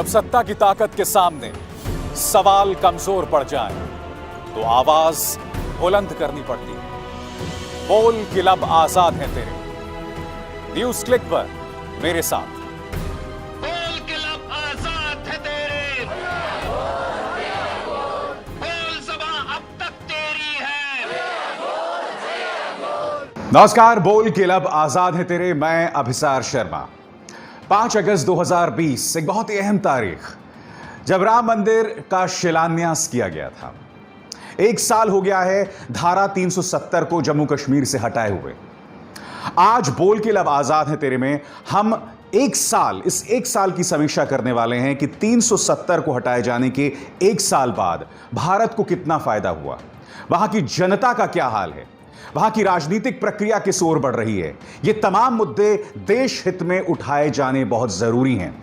जब सत्ता की ताकत के सामने सवाल कमजोर पड़ जाए तो आवाज बुलंद करनी पड़ती है। बोल कि लब आजाद है तेरे। न्यूज क्लिक पर मेरे साथ। बोल के लब आजाद है तेरे, बोल ज़बां अब तक तेरी है। नमस्कार, बोल के लब आजाद है तेरे। मैं अभिसार शर्मा। 5 अगस्त 2020 एक बहुत ही अहम तारीख, जब राम मंदिर का शिलान्यास किया गया था। 1 साल हो गया है धारा 370 को जम्मू कश्मीर से हटाए हुए। आज बोल के लब आजाद है तेरे में हम इस 1 साल की समीक्षा करने वाले हैं कि 370 को हटाए जाने के 1 साल बाद भारत को कितना फायदा हुआ, वहां की जनता का क्या हाल है, वहां की राजनीतिक प्रक्रिया किस ओर बढ़ रही है। ये तमाम मुद्दे देश हित में उठाए जाने बहुत जरूरी हैं।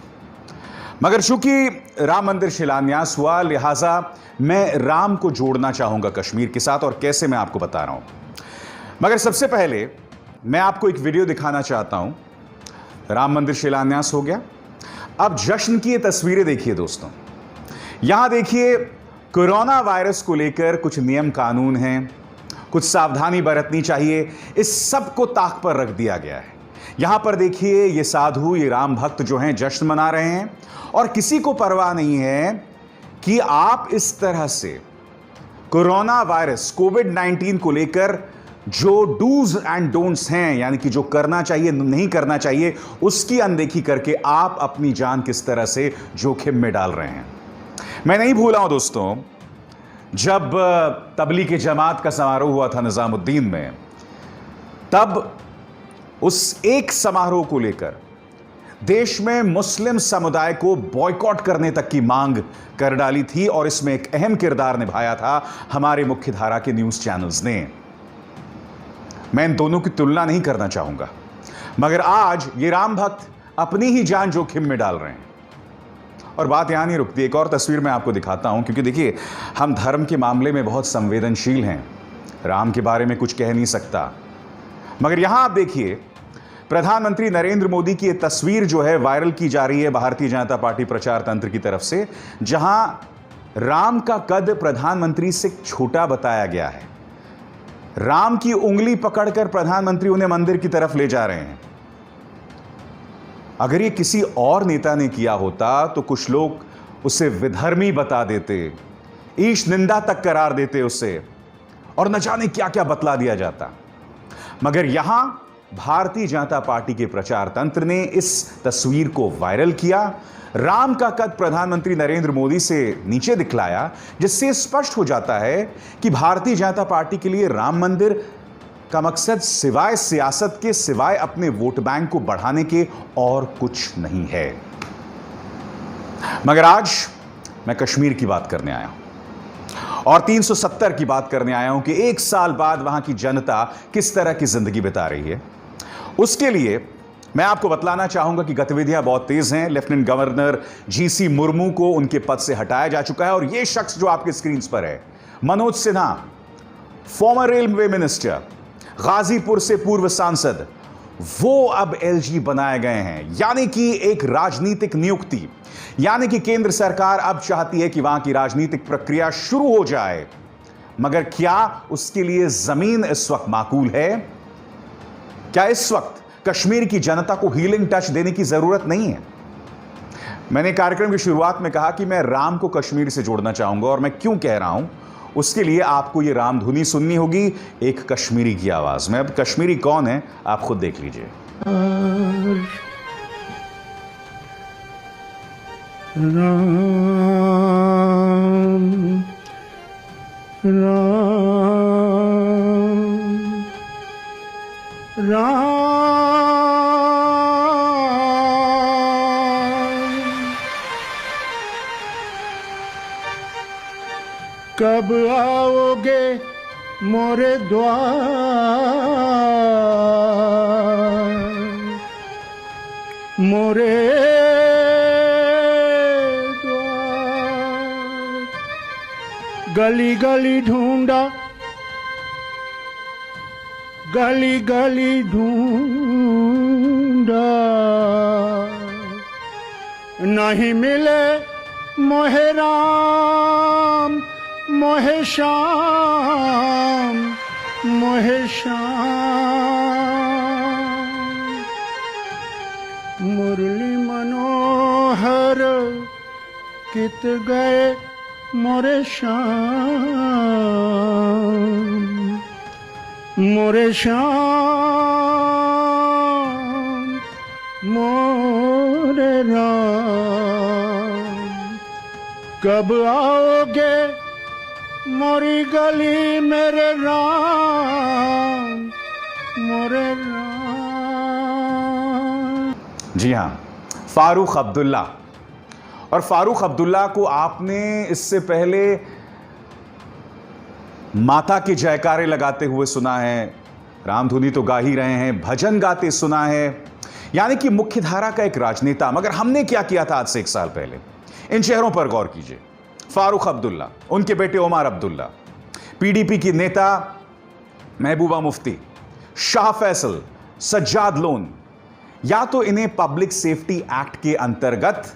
मगर चूंकि राम मंदिर शिलान्यास हुआ, लिहाजा मैं राम को जोड़ना चाहूंगा कश्मीर के साथ, और कैसे मैं आपको बता रहा हूं। मगर सबसे पहले मैं आपको एक वीडियो दिखाना चाहता हूं। राम मंदिर शिलान्यास हो गया, अब जश्न की ये तस्वीरें देखिए दोस्तों। यहां देखिए, कोरोना वायरस को लेकर कुछ नियम कानून हैं, कुछ सावधानी बरतनी चाहिए, इस सब को ताक पर रख दिया गया है। यहां पर देखिए, ये साधु, ये राम भक्त जो हैं जश्न मना रहे हैं, और किसी को परवाह नहीं है कि आप इस तरह से कोरोना वायरस कोविड-19 को लेकर जो डूज एंड डोंट्स हैं, यानी कि जो करना चाहिए नहीं करना चाहिए, उसकी अनदेखी करके आप अपनी जान किस तरह से जोखिम में डाल रहे हैं। मैं नहीं भूला हूं दोस्तों, जब तबलीग जमात का समारोह हुआ था निजामुद्दीन में, तब उस एक समारोह को लेकर देश में मुस्लिम समुदाय को बॉयकॉट करने तक की मांग कर डाली थी, और इसमें एक अहम किरदार निभाया था हमारे मुख्यधारा के न्यूज चैनल्स ने। मैं इन दोनों की तुलना नहीं करना चाहूंगा, मगर आज ये राम भक्त अपनी ही जान जोखिम में डाल रहे हैं। और बात यहां नहीं रुकती, एक और तस्वीर मैं आपको दिखाता हूं, क्योंकि देखिए, हम धर्म के मामले में बहुत संवेदनशील हैं। राम के बारे में कुछ कह नहीं सकता, मगर यहां आप देखिए, प्रधानमंत्री नरेंद्र मोदी की यह तस्वीर जो है वायरल की जा रही है भारतीय जनता पार्टी प्रचार तंत्र की तरफ से, जहां राम का कद प्रधानमंत्री से छोटा बताया गया है। राम की उंगली पकड़कर प्रधानमंत्री उन्हें मंदिर की तरफ ले जा रहे हैं। अगर ये किसी और नेता ने किया होता तो कुछ लोग उसे विधर्मी बता देते, ईश निंदा तक करार देते उसे, और न जाने क्या क्या बतला दिया जाता। मगर यहां भारतीय जनता पार्टी के प्रचार तंत्र ने इस तस्वीर को वायरल किया, राम का कद प्रधानमंत्री नरेंद्र मोदी से नीचे दिखलाया, जिससे स्पष्ट हो जाता है कि भारतीय जनता पार्टी के लिए राम मंदिर का मकसद सिवाय सियासत के, सिवाय अपने वोट बैंक को बढ़ाने के और कुछ नहीं है। मगर आज मैं कश्मीर की बात करने आया हूं, और 370 की बात करने आया हूं कि 1 साल बाद वहां की जनता किस तरह की जिंदगी बिता रही है। उसके लिए मैं आपको बतलाना चाहूंगा कि गतिविधियां बहुत तेज हैं। लेफ्टिनेंट गवर्नर जीसी मुर्मू को उनके पद से हटाया जा चुका है, और यह शख्स जो आपके स्क्रीन पर है, Manoj Sinha, farmer railway minister, Ghazipur से पूर्व सांसद, वो अब एलजी बनाए गए हैं। यानी कि एक राजनीतिक नियुक्ति, यानी कि केंद्र सरकार अब चाहती है कि वहां की राजनीतिक प्रक्रिया शुरू हो जाए। मगर क्या उसके लिए जमीन इस वक्त माकूल है? क्या इस वक्त कश्मीर की जनता को हीलिंग टच देने की जरूरत नहीं है? मैंने कार्यक्रम की शुरुआत में कहा कि मैं राम को कश्मीर से जोड़ना चाहूंगा, और मैं क्यों कह रहा हूं, उसके लिए आपको यह राम धुनी सुननी होगी, एक कश्मीरी की आवाज में। अब कश्मीरी कौन है आप खुद देख लीजिए। कब आओगे मोरे द्वार, मोरे द्वार। गली गली ढूंढा, गली गली ढूंढा, नहीं मिले मोहे राम मोहे श्याम मोहे श्याम। मुरली मनोहर कित गए मोरे श्याम मोरे श्याम मोरे राम। कब आओगे मोरी गली मेरे राम मोरे राम। जी हाँ, फारूक अब्दुल्ला। और फारूक अब्दुल्ला को आपने इससे पहले माता के जयकारे लगाते हुए सुना है, रामधुनी तो गा ही रहे हैं, भजन गाते सुना है, यानी कि मुख्यधारा का एक राजनेता। मगर हमने क्या किया था आज से 1 साल पहले? इन चेहरों पर गौर कीजिए। फारूक अब्दुल्ला, उनके बेटे उमर अब्दुल्ला, पीडीपी की नेता महबूबा मुफ्ती, शाह फैसल, सज्जाद लोन। या तो इन्हें पब्लिक सेफ्टी एक्ट के अंतर्गत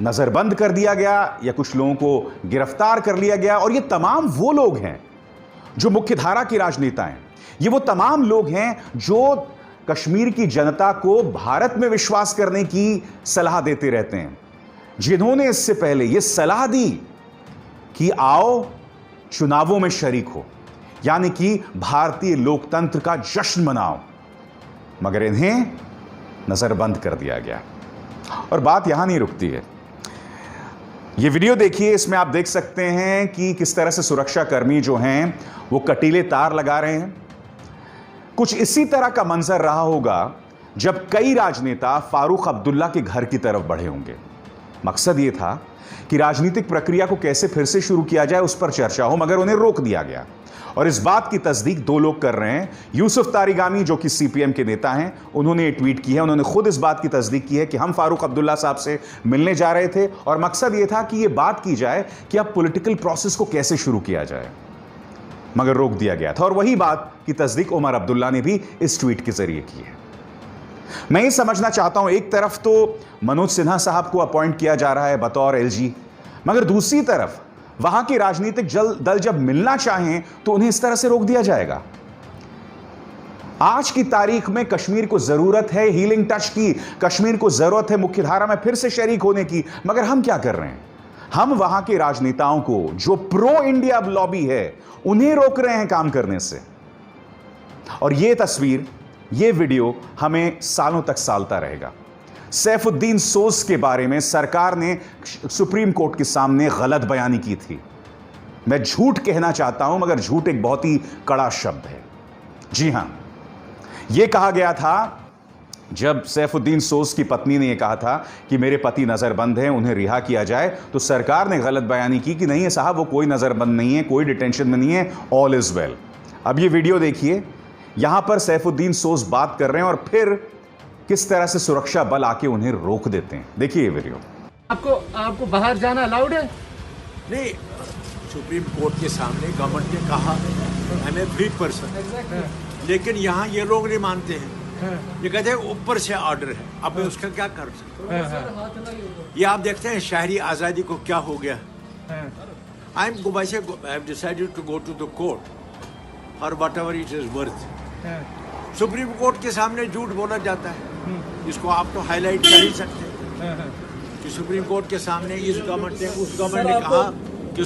नजरबंद कर दिया गया या कुछ लोगों को गिरफ्तार कर लिया गया। और ये तमाम वो लोग हैं जो मुख्यधारा के राजनेता हैं। ये वो तमाम लोग हैं जो कश्मीर की जनता को भारत में विश्वास करने की सलाह देते रहते हैं, जिन्होंने इससे पहले यह सलाह दी कि आओ चुनावों में शरीक हो, यानी कि भारतीय लोकतंत्र का जश्न मनाओ। मगर इन्हें नजरबंद कर दिया गया। और बात यहां नहीं रुकती है। यह वीडियो देखिए, इसमें आप देख सकते हैं कि किस तरह से सुरक्षा कर्मी जो हैं वो कटीले तार लगा रहे हैं। कुछ इसी तरह का मंजर रहा होगा जब कई राजनेता फारूक अब्दुल्ला के घर की तरफ बढ़े होंगे। मकसद यह था कि राजनीतिक प्रक्रिया को कैसे फिर से शुरू किया जाए उस पर चर्चा हो, मगर उन्हें रोक दिया गया। और इस बात की तस्दीक 2 लोग कर रहे हैं। यूसुफ तारिगामी जो कि सीपीएम के नेता हैं, उन्होंने ये ट्वीट की है। उन्होंने खुद इस बात की तस्दीक की है कि हम फारूक अब्दुल्ला साहब से मिलने जा रहे थे और मकसद ये था कि ये बात की जाए कि अब पॉलिटिकल प्रोसेस को कैसे शुरू किया जाए, मगर रोक दिया गया था। और वही बात की तस्दीक उमर अब्दुल्ला ने भी इस ट्वीट के जरिए की है। मैं ये समझना चाहता हूं, एक तरफ तो मनोज सिन्हा साहब को अपॉइंट किया जा रहा है बतौर एलजी, मगर दूसरी तरफ वहां के राजनीतिक दल जब मिलना चाहें तो उन्हें इस तरह से रोक दिया जाएगा। आज की तारीख में कश्मीर को जरूरत है हीलिंग टच की, कश्मीर को जरूरत है मुख्यधारा में फिर से शरीक होने की, मगर हम क्या कर रहे हैं? हम वहां के राजनेताओं को जो प्रो इंडिया लॉबी है उन्हें रोक रहे हैं काम करने से। और यह तस्वीर, यह वीडियो हमें सालों तक सालता रहेगा। सैफुद्दीन सोज के बारे में सरकार ने सुप्रीम कोर्ट के सामने गलत बयानी की थी। मैं झूठ कहना चाहता हूं, मगर झूठ एक बहुत ही कड़ा शब्द है। जी हां, यह कहा गया था जब सैफुद्दीन सोज की पत्नी ने यह कहा था कि मेरे पति नजरबंद हैं, उन्हें रिहा किया जाए, तो सरकार ने गलत बयानी की कि नहीं है साहब, वो कोई नजरबंद नहीं है, कोई डिटेंशन में नहीं है, ऑल इज वेल। अब ये वीडियो देखिए, यहां पर सैफुद्दीन सोज बात कर रहे हैं और फिर किस तरह से सुरक्षा बल आके उन्हें रोक देते हैं। देखिए ये वीडियो। आपको बाहर जाना अलाउड है? नहीं, सुप्रीम कोर्ट के सामने गवर्नमेंट ने कहा I am a free person, लेकिन यहाँ ये लोग नहीं मानते हैं। ये कहते हैं ऊपर से ऑर्डर है, अब मैं उसका क्या कर सकता हूँ? ये आप देखते हैं शहरी आज़ादी को क्या हो गया। I have decided to go to the court और whatever it is worth. Supreme court के सामने झूठ बोला जाता है, इसको आप तो हाईलाइट कर ही सकते हैं कि सुप्रीम कोर्ट के सामने इस गवर्नमेंट ने उस गवर्नमेंट ने कहा कि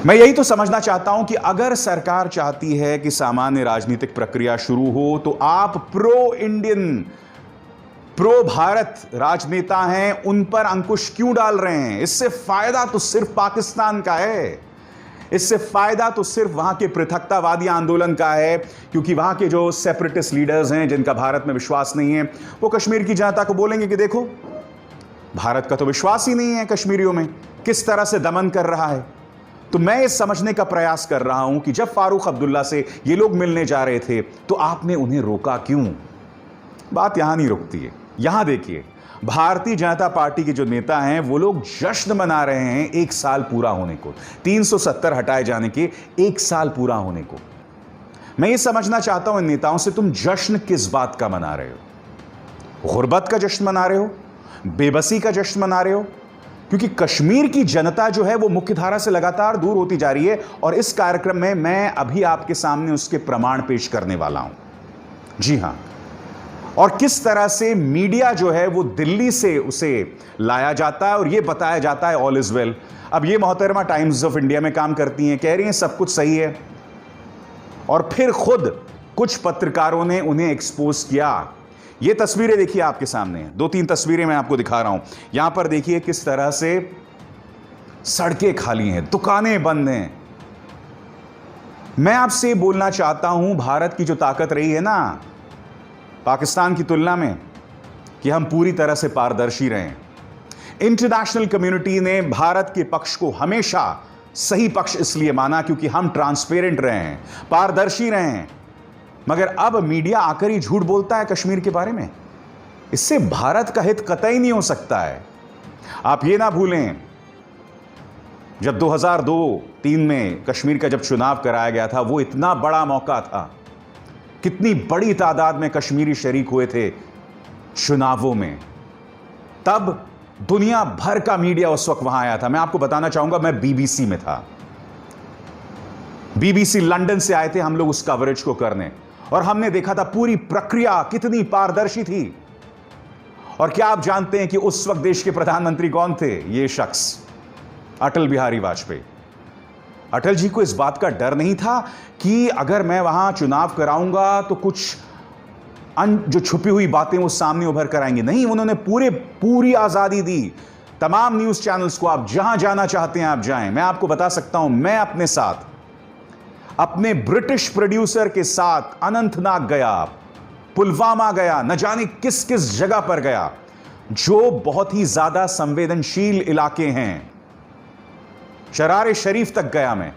मैं यही तो समझना चाहता हूं कि अगर सरकार चाहती है कि सामान्य राजनीतिक प्रक्रिया शुरू हो तो आप प्रो इंडियन, प्रो भारत राजनेता हैं, उन पर अंकुश क्यों डाल रहे हैं? इससे फायदा तो सिर्फ पाकिस्तान का है, इससे फायदा तो सिर्फ वहां के पृथकतावादी आंदोलन का है, क्योंकि वहां के जो सेपरेटिस्ट लीडर्स हैं जिनका भारत में विश्वास नहीं है, वो कश्मीर की जनता को बोलेंगे कि देखो भारत का तो विश्वास ही नहीं है कश्मीरियों में, किस तरह से दमन कर रहा है। तो मैं इस समझने का प्रयास कर रहा हूं कि जब फारूक अब्दुल्ला से ये लोग मिलने जा रहे थे तो आपने उन्हें रोका क्यों? बात यहां नहीं रुकती है। यहां देखिए, भारतीय जनता पार्टी के जो नेता हैं वो लोग जश्न मना रहे हैं 1 साल पूरा होने को, 370 हटाए जाने के 1 साल पूरा होने को। मैं ये समझना चाहता हूं इन नेताओं से, तुम जश्न किस बात का मना रहे हो? गुर्बत का जश्न मना रहे हो? बेबसी का जश्न मना रहे हो? क्योंकि कश्मीर की जनता जो है वो मुख्यधारा से लगातार दूर होती जा रही है, और इस कार्यक्रम में मैं अभी आपके सामने उसके प्रमाण पेश करने वाला हूं। जी हां, और किस तरह से मीडिया जो है वो दिल्ली से उसे लाया जाता है और ये बताया जाता है ऑल इज वेल। अब ये मोहतरमा टाइम्स ऑफ इंडिया में काम करती हैं, कह रही हैं सब कुछ सही है, और फिर खुद कुछ पत्रकारों ने उन्हें एक्सपोज किया। ये तस्वीरें देखिए आपके सामने, 2-3 तस्वीरें मैं आपको दिखा रहा हूं। यहां पर देखिए किस तरह से सड़कें खाली हैं, दुकानें बंद हैं। मैं आपसे बोलना चाहता हूं, भारत की जो ताकत रही है ना पाकिस्तान की तुलना में, कि हम पूरी तरह से पारदर्शी रहे। इंटरनेशनल कम्युनिटी ने भारत के पक्ष को हमेशा सही पक्ष इसलिए माना क्योंकि हम ट्रांसपेरेंट रहे हैं, पारदर्शी रहे हैं। मगर अब मीडिया आकर ही झूठ बोलता है कश्मीर के बारे में। इससे भारत का हित कतई नहीं हो सकता है। आप ये ना भूलें, जब 2002-3 में कश्मीर का जब चुनाव कराया गया था, वो इतना बड़ा मौका था, कितनी बड़ी तादाद में कश्मीरी शरीक हुए थे चुनावों में। तब दुनिया भर का मीडिया उस वक्त वहां आया था। मैं आपको बताना चाहूंगा, मैं बीबीसी में था, बीबीसी लंदन से आए थे हम लोग उस कवरेज को करने, और हमने देखा था पूरी प्रक्रिया कितनी पारदर्शी थी। और क्या आप जानते हैं कि उस वक्त देश के प्रधानमंत्री कौन थे? ये शख्स अटल बिहारी वाजपेयी। अटल जी को इस बात का डर नहीं था कि अगर मैं वहां चुनाव कराऊंगा तो कुछ जो छुपी हुई बातें वो सामने उभर कर आएंगी। नहीं, उन्होंने पूरी आजादी दी तमाम न्यूज चैनल्स को। आप जहां जाना चाहते हैं आप जाएं। मैं आपको बता सकता हूं, मैं अपने साथ अपने ब्रिटिश प्रोड्यूसर के साथ अनंतनाग गया, पुलवामा गया, न जाने किस किस जगह पर गया, जो बहुत ही ज्यादा संवेदनशील इलाके हैं। शरारे शरीफ तक गया मैं,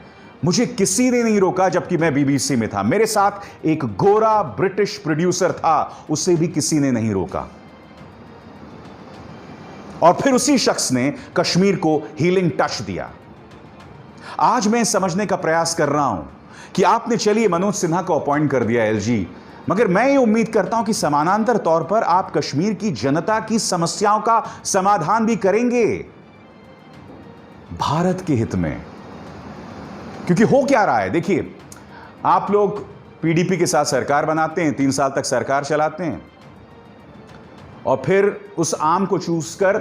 मुझे किसी ने नहीं रोका, जबकि मैं बीबीसी में था। मेरे साथ एक गोरा ब्रिटिश प्रोड्यूसर था, उसे भी किसी ने नहीं रोका। और फिर उसी शख्स ने कश्मीर को हीलिंग टच दिया। आज मैं समझने का प्रयास कर रहा हूं कि आपने चलिए मनोज सिन्हा को अपॉइंट कर दिया एलजी, मगर मैं ये उम्मीद करता हूं कि समानांतर तौर पर आप कश्मीर की जनता की समस्याओं का समाधान भी करेंगे भारत के हित में। क्योंकि हो क्या रहा है, देखिए, आप लोग पीडीपी के साथ सरकार बनाते हैं, 3 साल तक सरकार चलाते हैं, और फिर उस आम को चूस कर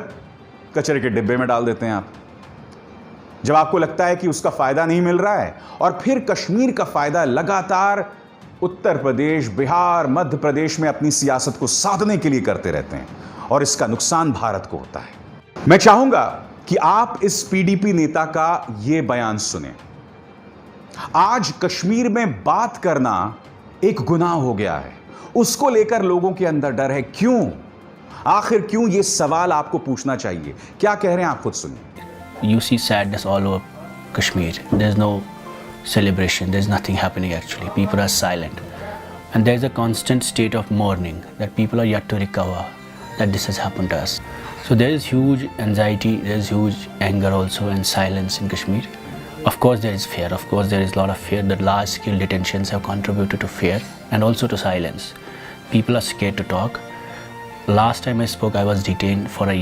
कचरे के डिब्बे में डाल देते हैं आप, जब आपको लगता है कि उसका फायदा नहीं मिल रहा है। और फिर कश्मीर का फायदा लगातार उत्तर प्रदेश, बिहार, मध्य प्रदेश में अपनी सियासत को साधने के लिए करते रहते हैं, और इसका नुकसान भारत को होता है। मैं चाहूंगा कि आप इस पीडीपी नेता का यह बयान सुने। आज कश्मीर में बात करना एक गुनाह हो गया है, उसको लेकर लोगों के अंदर डर है। क्यों? आखिर क्यों? यह सवाल आपको पूछना चाहिए। क्या कह रहे हैं आप खुद सुनिए। You see sadness all over Kashmir. There's no celebration. There's nothing happening actually. People are silent. And there's a constant state of mourning that people are yet to recover that this has happened to us. So there is huge anxiety, there is huge anger also and silence in Kashmir. Of course there is fear. Of course there is a lot of fear. The large scale detentions have contributed to fear and also to silence. People are scared to talk. Last time I spoke I was detained for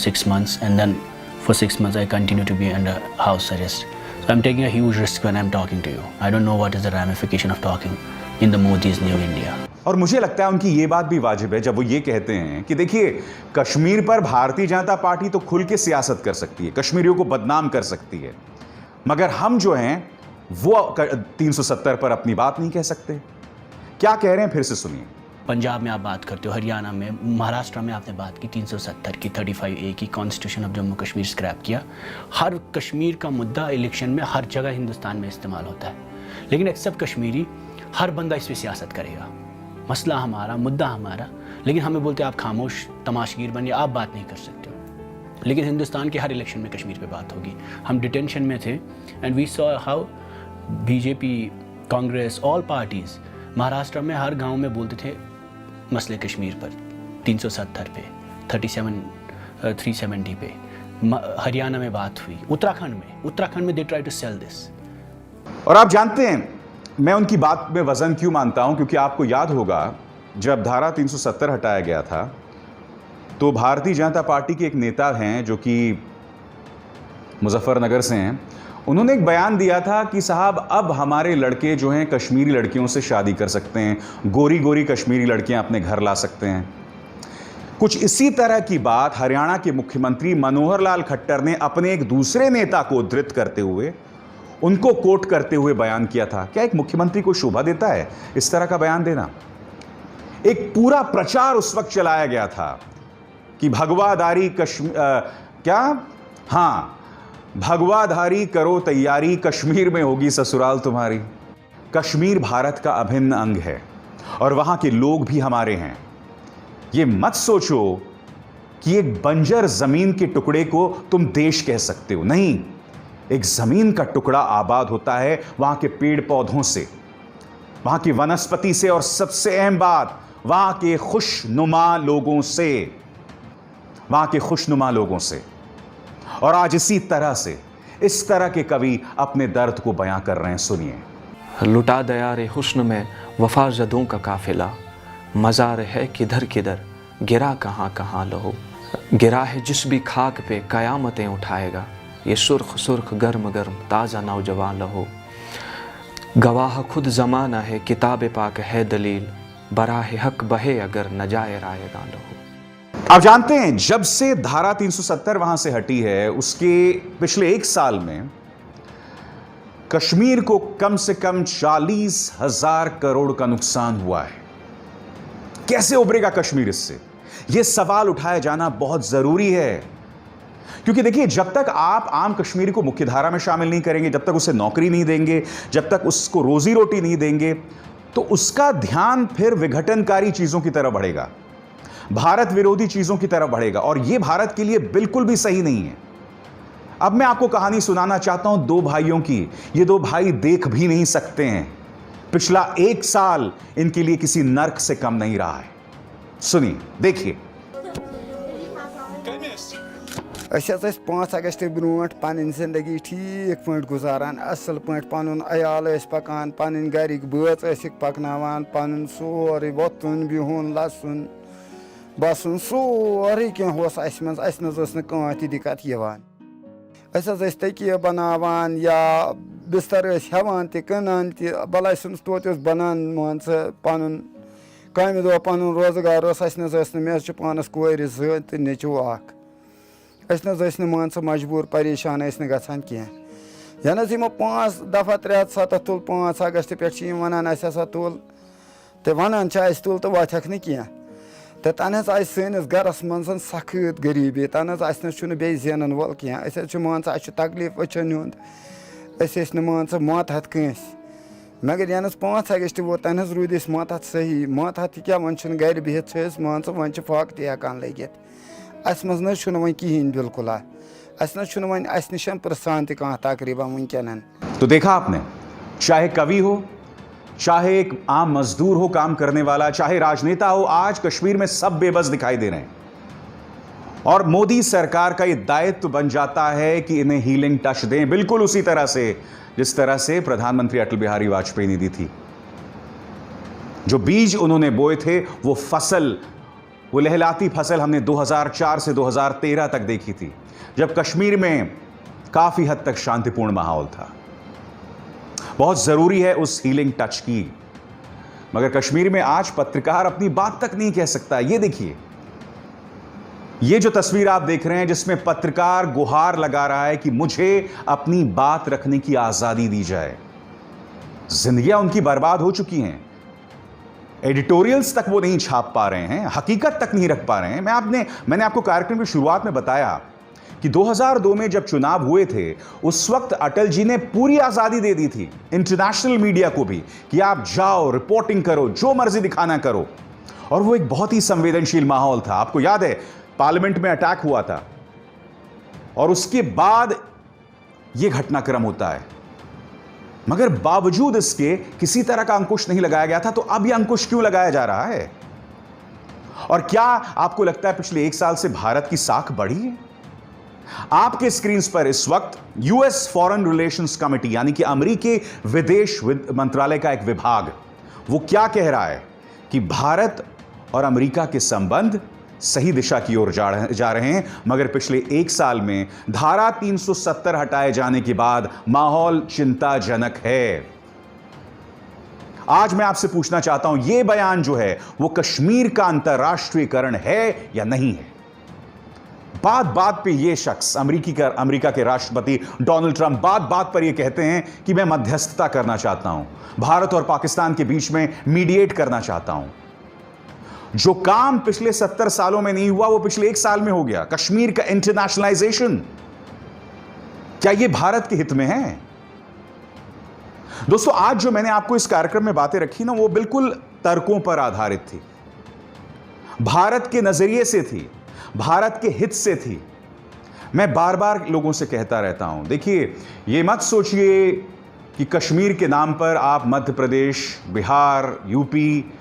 6 months, and then for 6 months I continue to be under house arrest. So I'm taking a huge risk when I'm talking to you. I don't know what is the ramification of talking in the Modi's new India. और मुझे लगता है उनकी ये बात भी वाजिब है जब वो ये कहते हैं कि देखिए, कश्मीर पर भारतीय जनता पार्टी तो खुल के सियासत कर सकती है, कश्मीरियों को बदनाम कर सकती है, मगर हम जो हैं वो 370 पर अपनी बात नहीं कह सकते। क्या कह रहे हैं फिर से सुनिए। पंजाब में आप बात करते हो, हरियाणा में, महाराष्ट्र में आपने बात की 370 की, 35A की, constitution of Jammu Kashmir scrap किया। हर कश्मीर का मुद्दा इलेक्शन में हर जगह हिंदुस्तान में इस्तेमाल होता है, लेकिन एक्सेप्ट कश्मीरी हर बंदा इस पर सियासत करेगा। मसला हमारा, मुद्दा हमारा, लेकिन हमें बोलते हैं आप खामोश तमाशगीर बनिए, आप बात नहीं कर सकते हो। लेकिन हिंदुस्तान के हर इलेक्शन में कश्मीर पे बात होगी। हम डिटेंशन में थे and we saw how BJP, Congress, all parties Maharashtra में हर गांव में बोलते थे मसले कश्मीर पर, 370 पे, 370 पे। हरियाणा में बात हुई, उत्तराखंड में they try to sell this. और आप जानते हैं मैं उनकी बात में वजन क्यों मानता हूं, क्योंकि आपको याद होगा जब धारा 370 हटाया गया था तो भारतीय जनता पार्टी के एक नेता हैं जो कि मुजफ्फरनगर से हैं, उन्होंने एक बयान दिया था कि साहब अब हमारे लड़के जो हैं कश्मीरी लड़कियों से शादी कर सकते हैं, गोरी गोरी कश्मीरी लड़कियां अपने घर ला सकते हैं। कुछ इसी तरह की बात हरियाणा के मुख्यमंत्री मनोहर लाल खट्टर ने अपने एक दूसरे नेता को उद्धृत करते हुए, उनको कोट करते हुए बयान किया था। क्या एक मुख्यमंत्री को शोभा देता है इस तरह का बयान देना? एक पूरा प्रचार उस वक्त चलाया गया था कि भगवाधारी भगवाधारी करो तैयारी, कश्मीर में होगी ससुराल तुम्हारी। कश्मीर भारत का अभिन्न अंग है और वहां के लोग भी हमारे हैं। ये मत सोचो कि एक बंजर जमीन के टुकड़े को तुम देश कह सकते हो, नहीं। एक जमीन का टुकड़ा आबाद होता है वहां के पेड़ पौधों से, वहां की वनस्पति से, और सबसे अहम बात वहां के खुशनुमा लोगों से, वहां के खुशनुमा लोगों से। और आज इसी तरह से इस तरह के कवि अपने दर्द को बयां कर रहे हैं, सुनिए। लुटा दया रे हुस्न में वफा जदों का काफिला, मज़ार है किधर किधर गिरा कहाँ कहाँ लहो। गिरा है जिस भी खाक पे कयामतें उठाएगा, ये सुर्ख सुर्ख गर्म गर्म ताज़ा नौजवान लहो। गवाह खुद ज़माना है किताब पाक है दलील, बराह हक बहे अगर न जाए रायगा लहो। आप जानते हैं जब से धारा 370 वहां से हटी है उसके पिछले 1 साल में कश्मीर को कम से कम 40,000 करोड़ का नुकसान हुआ है। कैसे उभरेगा कश्मीर इससे? यह सवाल उठाया जाना बहुत जरूरी है, क्योंकि देखिए जब तक आप आम कश्मीरी को मुख्यधारा में शामिल नहीं करेंगे, जब तक उसे नौकरी नहीं देंगे, जब तक उसको रोजी रोटी नहीं देंगे, तो उसका ध्यान फिर विघटनकारी चीजों की तरफ बढ़ेगा, भारत विरोधी चीजों की तरफ बढ़ेगा, और यह भारत के लिए बिल्कुल भी सही नहीं है। अब मैं आपको कहानी सुनाना चाहता हूं 2 भाइयों की। ये 2 भाई देख भी नहीं सकते हैं। पिछला 1 साल इनके लिए किसी नर्क से कम नहीं रहा है। सुनिए, देखिए। 5 अगस्त ब्रोट पन जिंदगी ठीक पे गुजारान, असल पे पन अयाल पकान, पन गरिक बच पकनावान, पन सोरे वोतुन बिहुन लसन बसन सोरे कह दिक्कत तकिया बनावान या बिस्तर हेवान तनान भला तोत बनान मान पन कम दो पन रोजगार मे पानस कोर जो नेचू मान मजबूर परेशान गसान कह यन 5 दफा 3 तुल 5 अगस्त पे वन हसा तुल तो वन तुल तो वथक न कह तो तन सैनिस गरस मन सख्त गरीबी, तन बे जेनन वोल कह मान तकलीफ वचन हूं मान मातहत कंस, मगर यनस 5 अगस्त वो तन रूद मातहत सही। मातहत क्या वन गर बिहत मान वन फाक तकान लगित, अस मज वन कहें बिल्कुल वन निश प्रसान तह तकरीबन वनकन। तो देखा आपने, चाहे कवि हो, चाहे एक आम मजदूर हो काम करने वाला, चाहे राजनेता हो, आज कश्मीर में सब बेबस दिखाई दे रहे हैं। और मोदी सरकार का यह दायित्व बन जाता है कि इन्हें हीलिंग टच दें, बिल्कुल उसी तरह से जिस तरह से प्रधानमंत्री अटल बिहारी वाजपेयी ने दी थी। जो बीज उन्होंने बोए थे वो फसल, वो लहलाती फसल हमने 2004 से 2013 तक देखी थी, जब कश्मीर में काफी हद तक शांतिपूर्ण माहौल था। बहुत जरूरी है उस हीलिंग टच की, मगर कश्मीर में आज पत्रकार अपनी बात तक नहीं कह सकता। ये देखिए, ये जो तस्वीर आप देख रहे हैं जिसमें पत्रकार गुहार लगा रहा है कि मुझे अपनी बात रखने की आजादी दी जाए। जिंदगियां उनकी बर्बाद हो चुकी हैं, एडिटोरियल्स तक वो नहीं छाप पा रहे हैं, हकीकत तक नहीं रख पा रहे हैं। मैंने आपको कार्यक्रम की शुरुआत में बताया कि 2002 में जब चुनाव हुए थे उस वक्त अटल जी ने पूरी आजादी दे दी थी इंटरनेशनल मीडिया को भी कि आप जाओ, रिपोर्टिंग करो, जो मर्जी दिखाना करो, और वो एक बहुत ही संवेदनशील माहौल था। आपको याद है पार्लियामेंट में अटैक हुआ था और उसके बाद यह घटनाक्रम होता है, मगर बावजूद इसके किसी तरह का अंकुश नहीं लगाया गया था। तो अब यह अंकुश क्यों लगाया जा रहा है? और क्या आपको लगता है पिछले 1 साल से भारत की साख बढ़ी है? आपके स्क्रीन पर इस वक्त यूएस फॉरेन रिलेशंस कमेटी यानी कि अमेरिकी विदेश मंत्रालय का एक विभाग वो क्या कह रहा है कि भारत और अमेरिका के संबंध सही दिशा की ओर जा रहे हैं, मगर पिछले 1 साल में धारा 370 हटाए जाने के बाद माहौल चिंताजनक है। आज मैं आपसे पूछना चाहता हूं, यह बयान जो है वो कश्मीर का अंतर्राष्ट्रीयकरण है या नहीं है? बात बात पे ये शख्स अमेरिका के राष्ट्रपति डोनाल्ड ट्रंप बात बात पर ये कहते हैं कि मैं मध्यस्थता करना चाहता हूं, भारत और पाकिस्तान के बीच में मीडिएट करना चाहता हूं। जो काम पिछले 70 सालों में नहीं हुआ वो पिछले 1 साल में हो गया। कश्मीर का इंटरनेशनलाइजेशन, क्या यह भारत के हित में है? दोस्तों, आज जो मैंने आपको इस कार्यक्रम में बातें रखी ना, वो बिल्कुल तर्कों पर आधारित थी, भारत के नजरिए से थी, भारत के हित से थी। मैं बार बार लोगों से कहता रहता हूं, देखिए, ये मत सोचिए कि कश्मीर के नाम पर आप मध्य प्रदेश, बिहार, यूपी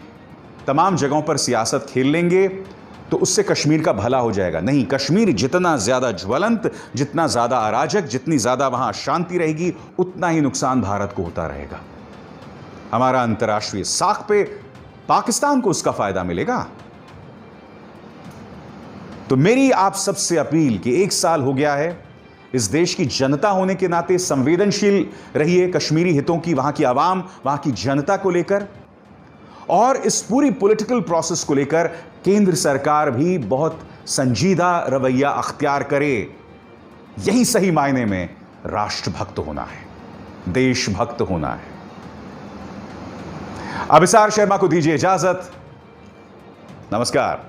तमाम जगहों पर सियासत खेल लेंगे तो उससे कश्मीर का भला हो जाएगा। नहीं, कश्मीर जितना ज्यादा ज्वलंत, जितना ज्यादा अराजक, जितनी ज्यादा वहां शांति रहेगी, उतना ही नुकसान भारत को होता रहेगा। हमारा अंतर्राष्ट्रीय साख पे पाकिस्तान को उसका फायदा मिलेगा। तो मेरी आप सबसे अपील कि 1 साल हो गया है, इस देश की जनता होने के नाते संवेदनशील रहिए कश्मीरी हितों की, वहां की आवाम, वहां की जनता को लेकर, और इस पूरी पॉलिटिकल प्रोसेस को लेकर केंद्र सरकार भी बहुत संजीदा रवैया अख्तियार करे। यही सही मायने में राष्ट्रभक्त होना है, देशभक्त होना है। अभिसार शर्मा को दीजिए इजाजत। नमस्कार।